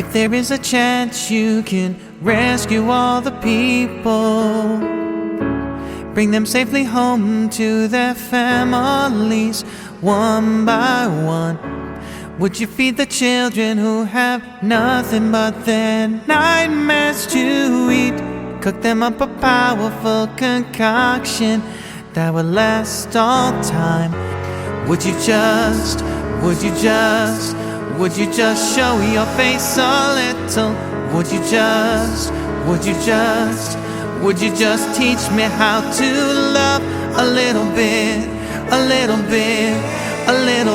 If there is a chance you can rescue all the people, bring them safely home to their families, one by one. Would you feed the children who have nothing but their nightmares to eat? Cook them up a powerful concoction that will last all time. Would you just show your face a little? Would you just teach me how to love a little bit,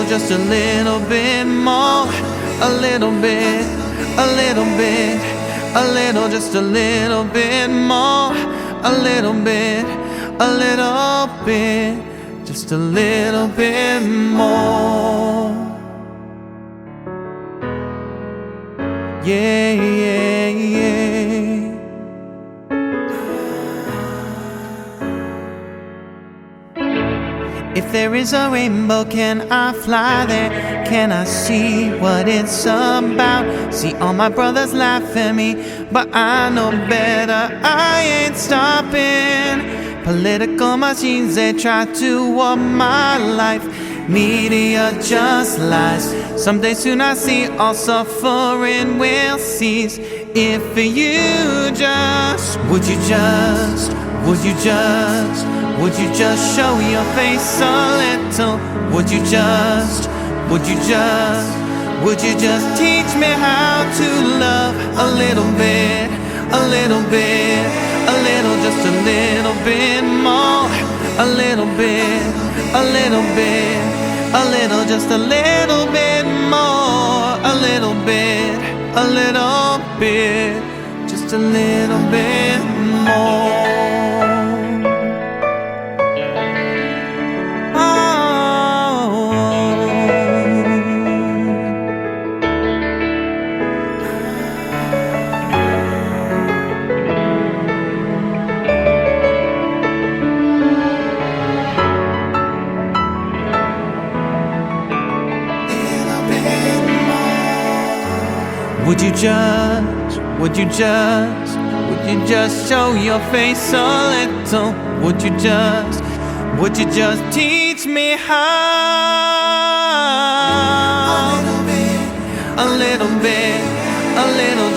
just a little bit more, just a little bit more, just a little bit more. Yeah, yeah, yeah. If there is a rainbow, can I fly there? Can I see what it's about? See all my brothers laugh at me, but I know better, I ain't stopping. Political machines, they try to warp my life. Media just lies. Someday soon I see all suffering will cease. If you just would you just show your face a little? Would you just teach me how to love a little bit, just a little bit more, just a little bit more, just a little bit more. Would you just show your face a little? Would you just teach me how? A little bit,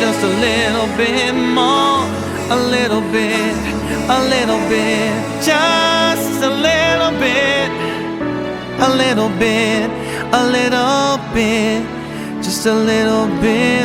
just a little bit more, just a little bit, just a little bit, just a little bit